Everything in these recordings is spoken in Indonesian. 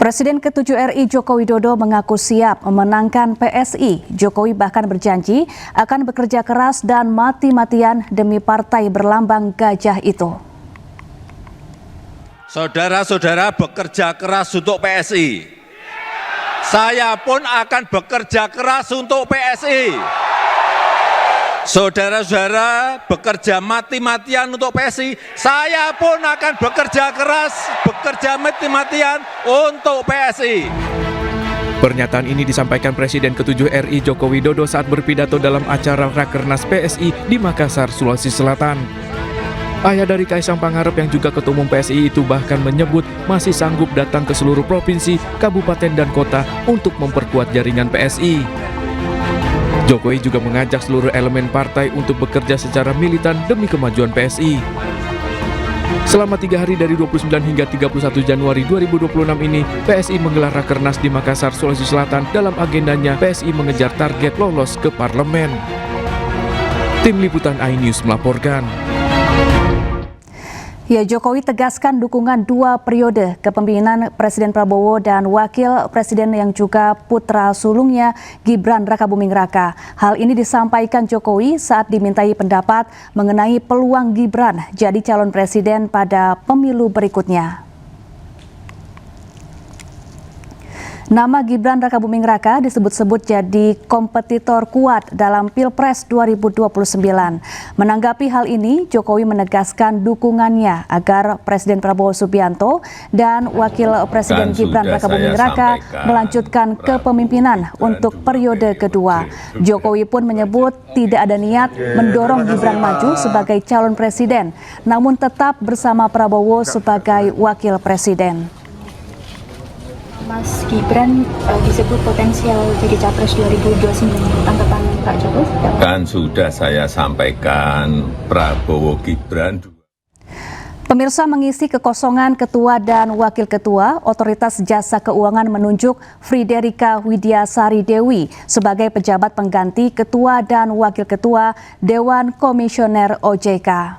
Presiden ke-7 RI Joko Widodo mengaku siap memenangkan PSI. Jokowi bahkan berjanji akan bekerja keras dan mati-matian demi partai berlambang gajah itu. Saudara-saudara bekerja keras untuk PSI. Saya pun akan bekerja keras untuk PSI. Saudara-saudara bekerja mati-matian untuk PSI, saya pun akan bekerja keras, bekerja mati-matian untuk PSI. Pernyataan ini disampaikan Presiden ke-7 RI Joko Widodo saat berpidato dalam acara Rakernas PSI di Makassar, Sulawesi Selatan. Ayah dari Kaisang Pangarep yang juga Ketua Umum PSI itu bahkan menyebut masih sanggup datang ke seluruh provinsi, kabupaten, dan kota untuk memperkuat jaringan PSI. Jokowi juga mengajak seluruh elemen partai untuk bekerja secara militan demi kemajuan PSI. Selama 3 hari dari 29 hingga 31 Januari 2026 ini, PSI menggelar Rakernas di Makassar, Sulawesi Selatan. Dalam agendanya, PSI mengejar target lolos ke parlemen. Tim Liputan iNews melaporkan. Ya, Jokowi tegaskan dukungan 2 periode kepemimpinan Presiden Prabowo dan Wakil Presiden yang juga putra sulungnya Gibran Rakabuming Raka. Hal ini disampaikan Jokowi saat dimintai pendapat mengenai peluang Gibran jadi calon presiden pada pemilu berikutnya. Nama Gibran Rakabuming Raka disebut-sebut jadi kompetitor kuat dalam Pilpres 2029. Menanggapi hal ini, Jokowi menegaskan dukungannya agar Presiden Prabowo Subianto dan Wakil Presiden Gibran Rakabuming Raka melanjutkan kepemimpinan untuk periode kedua. Jokowi pun menyebut tidak ada niat mendorong Gibran maju sebagai calon presiden, namun tetap bersama Prabowo sebagai wakil presiden. Mas Gibran disebut potensial jadi capres 2029. Tanggapan Pak Jokowi? Kan sudah saya sampaikan, Prabowo Gibran. Pemirsa, mengisi kekosongan ketua dan wakil ketua, Otoritas Jasa Keuangan menunjuk Friederika Widiasari Dewi sebagai pejabat pengganti ketua dan wakil ketua Dewan Komisioner OJK.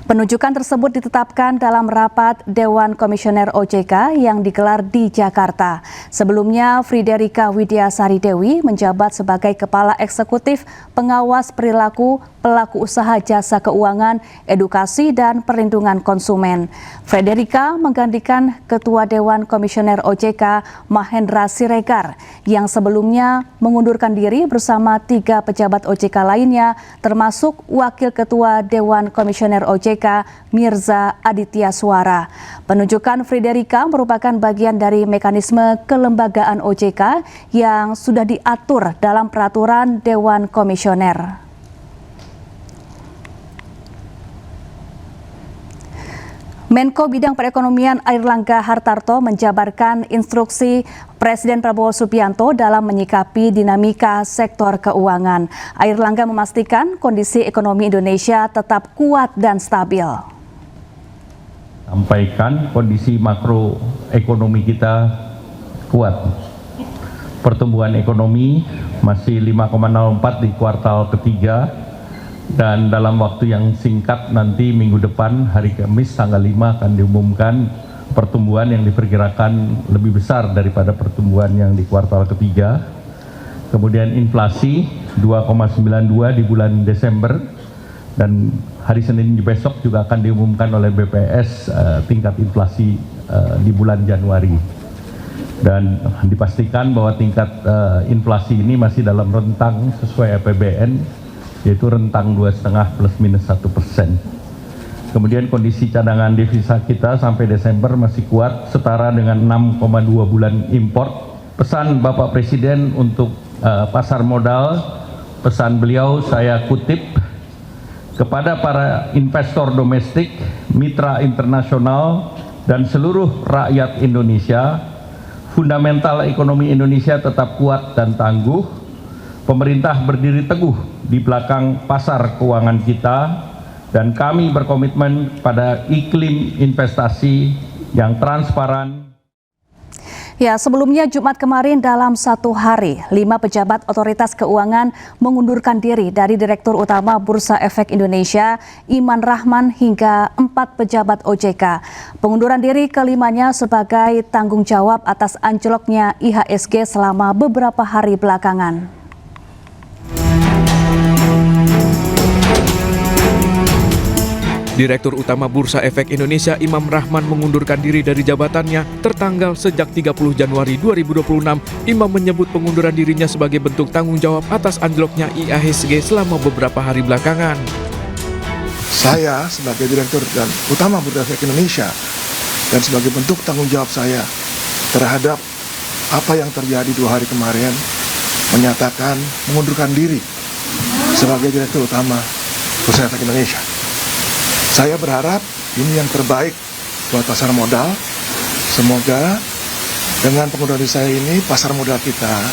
Penunjukan tersebut ditetapkan dalam rapat Dewan Komisioner OJK yang digelar di Jakarta. Sebelumnya, Friederika Widiasari Dewi menjabat sebagai Kepala Eksekutif Pengawas Perilaku Pelaku Usaha Jasa Keuangan, Edukasi, dan Perlindungan Konsumen. Friederika menggantikan Ketua Dewan Komisioner OJK Mahendra Siregar yang sebelumnya mengundurkan diri bersama 3 pejabat OJK lainnya, termasuk Wakil Ketua Dewan Komisioner OJK Mirza Aditya Suara. Penunjukan Friederika merupakan bagian dari mekanisme kelembagaan OJK yang sudah diatur dalam peraturan Dewan Komisioner. Menko Bidang Perekonomian Airlangga Hartarto menjabarkan instruksi Presiden Prabowo Subianto dalam menyikapi dinamika sektor keuangan. Airlangga memastikan kondisi ekonomi Indonesia tetap kuat dan stabil. Sampaikan kondisi makroekonomi kita kuat. Pertumbuhan ekonomi masih 5,04 di kuartal ketiga. Dan dalam waktu yang singkat nanti minggu depan hari Kamis tanggal 5 akan diumumkan pertumbuhan yang diperkirakan lebih besar daripada pertumbuhan yang di kuartal ketiga. Kemudian inflasi 2,92 di bulan Desember dan hari Senin besok juga akan diumumkan oleh BPS tingkat inflasi di bulan Januari. Dan dipastikan bahwa tingkat inflasi ini masih dalam rentang sesuai APBN, yaitu rentang 2,5 plus minus 1%. Kemudian kondisi cadangan devisa kita sampai Desember masih kuat, setara dengan 6,2 bulan import. Pesan Bapak Presiden untuk pasar modal, pesan beliau saya kutip, kepada para investor domestik, mitra internasional, dan seluruh rakyat Indonesia, fundamental ekonomi Indonesia tetap kuat dan tangguh. Pemerintah berdiri teguh di belakang pasar keuangan kita dan kami berkomitmen pada iklim investasi yang transparan. Ya, sebelumnya Jumat kemarin dalam satu hari, 5 pejabat otoritas keuangan mengundurkan diri dari Direktur Utama Bursa Efek Indonesia, Iman Rahman, hingga 4 pejabat OJK. Pengunduran diri kelimanya sebagai tanggung jawab atas anjloknya IHSG selama beberapa hari belakangan. Direktur Utama Bursa Efek Indonesia Imam Rahman mengundurkan diri dari jabatannya tertanggal sejak 30 Januari 2026. Imam menyebut pengunduran dirinya sebagai bentuk tanggung jawab atas anjloknya IHSG selama beberapa hari belakangan. Saya sebagai Direktur dan Utama Bursa Efek Indonesia dan sebagai bentuk tanggung jawab saya terhadap apa yang terjadi 2 hari kemarin menyatakan mengundurkan diri sebagai Direktur Utama Bursa Efek Indonesia. Saya berharap ini yang terbaik buat pasar modal. Semoga dengan pengunduran diri saya ini pasar modal kita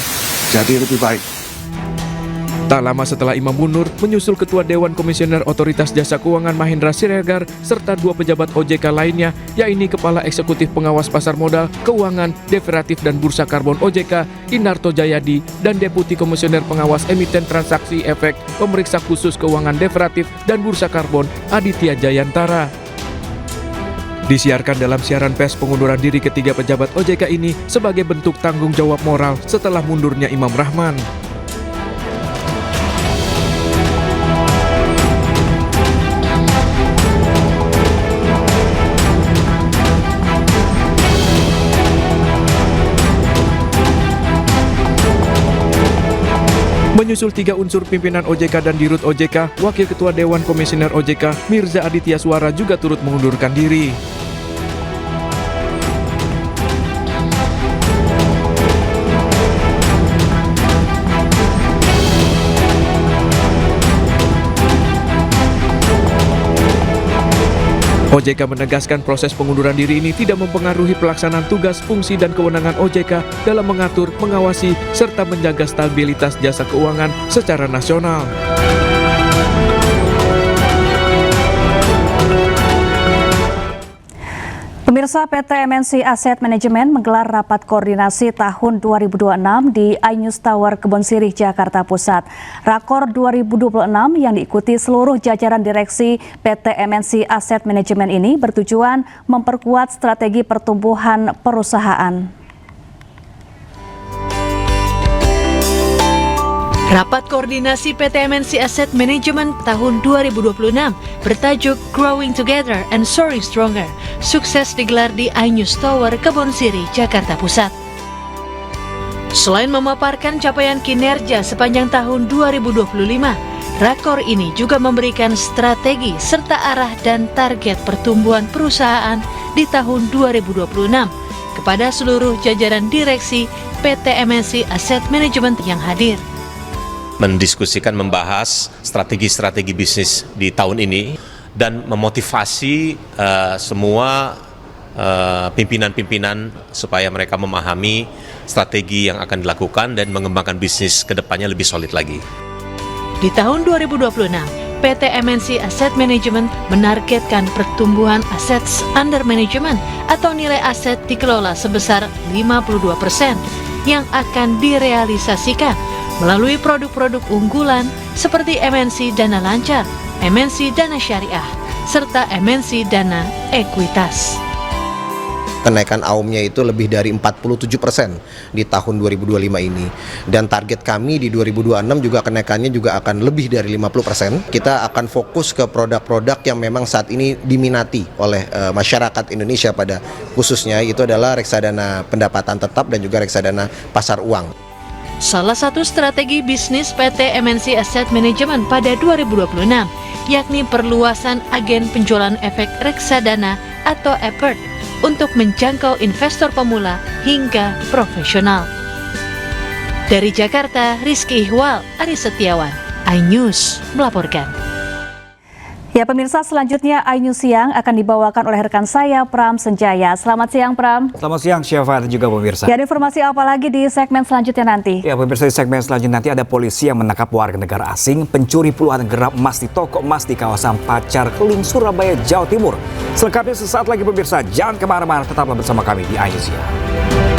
jadi lebih baik. Tak lama setelah Imam mundur, menyusul Ketua Dewan Komisioner Otoritas Jasa Keuangan Mahendra Siregar serta 2 pejabat OJK lainnya, yakni Kepala Eksekutif Pengawas Pasar Modal, Keuangan, Deveratif dan Bursa Karbon OJK, Inarto Jayadi, dan Deputi Komisioner Pengawas Emiten Transaksi Efek, Pemeriksa Khusus Keuangan Deveratif dan Bursa Karbon, Aditya Jayantara. Disiarkan dalam siaran pers pengunduran diri ketiga pejabat OJK ini sebagai bentuk tanggung jawab moral setelah mundurnya Imam Rahman. Menyusul 3 unsur pimpinan OJK dan Dirut OJK, Wakil Ketua Dewan Komisioner OJK, Mirza Aditya Suara juga turut mengundurkan diri. OJK menegaskan proses pengunduran diri ini tidak mempengaruhi pelaksanaan tugas, fungsi, dan kewenangan OJK dalam mengatur, mengawasi, serta menjaga stabilitas jasa keuangan secara nasional. Pemirsa, PT MNC Asset Management menggelar rapat koordinasi tahun 2026 di iNews Tower Kebon Sirih, Jakarta Pusat. Rakor 2026 yang diikuti seluruh jajaran direksi PT MNC Asset Management ini bertujuan memperkuat strategi pertumbuhan perusahaan. Rapat koordinasi PT MNC Asset Management tahun 2026 bertajuk Growing Together and Soaring Stronger, sukses digelar di iNews Tower Kebon Sirih, Jakarta Pusat. Selain memaparkan capaian kinerja sepanjang tahun 2025, Rakor ini juga memberikan strategi serta arah dan target pertumbuhan perusahaan di tahun 2026 kepada seluruh jajaran direksi PT MNC Asset Management yang hadir. Mendiskusikan, membahas strategi-strategi bisnis di tahun ini dan memotivasi semua pimpinan-pimpinan supaya mereka memahami strategi yang akan dilakukan dan mengembangkan bisnis ke depannya lebih solid lagi. Di tahun 2026, PT MNC Asset Management menargetkan pertumbuhan assets under management atau nilai aset dikelola sebesar 52% yang akan direalisasikan melalui produk-produk unggulan seperti MNC Dana Lancar, MNC Dana Syariah, serta MNC Dana Ekuitas. Kenaikan AUM-nya itu lebih dari 47% di tahun 2025 ini. Dan target kami di 2026 juga kenaikannya juga akan lebih dari 50%. Kita akan fokus ke produk-produk yang memang saat ini diminati oleh masyarakat Indonesia pada khususnya, itu adalah reksadana pendapatan tetap dan juga reksadana pasar uang. Salah satu strategi bisnis PT MNC Asset Management pada 2026 yakni perluasan agen penjualan efek reksadana atau EPERT untuk menjangkau investor pemula hingga profesional. Dari Jakarta, Rizky Ihwal, Ari Setiawan, iNews melaporkan. Ya pemirsa, selanjutnya iNews Siang akan dibawakan oleh rekan saya Pram Senjaya. Selamat siang Pram. Selamat siang Syafa dan juga pemirsa. Ya, ada informasi apa lagi di segmen selanjutnya nanti? Ya pemirsa, di segmen selanjutnya nanti ada polisi yang menangkap warga negara asing pencuri puluhan gram emas di toko emas di kawasan Pacar Keling, Surabaya, Jawa Timur. Selengkapnya sesaat lagi pemirsa, jangan kemana-mana, tetaplah bersama kami di iNews Siang.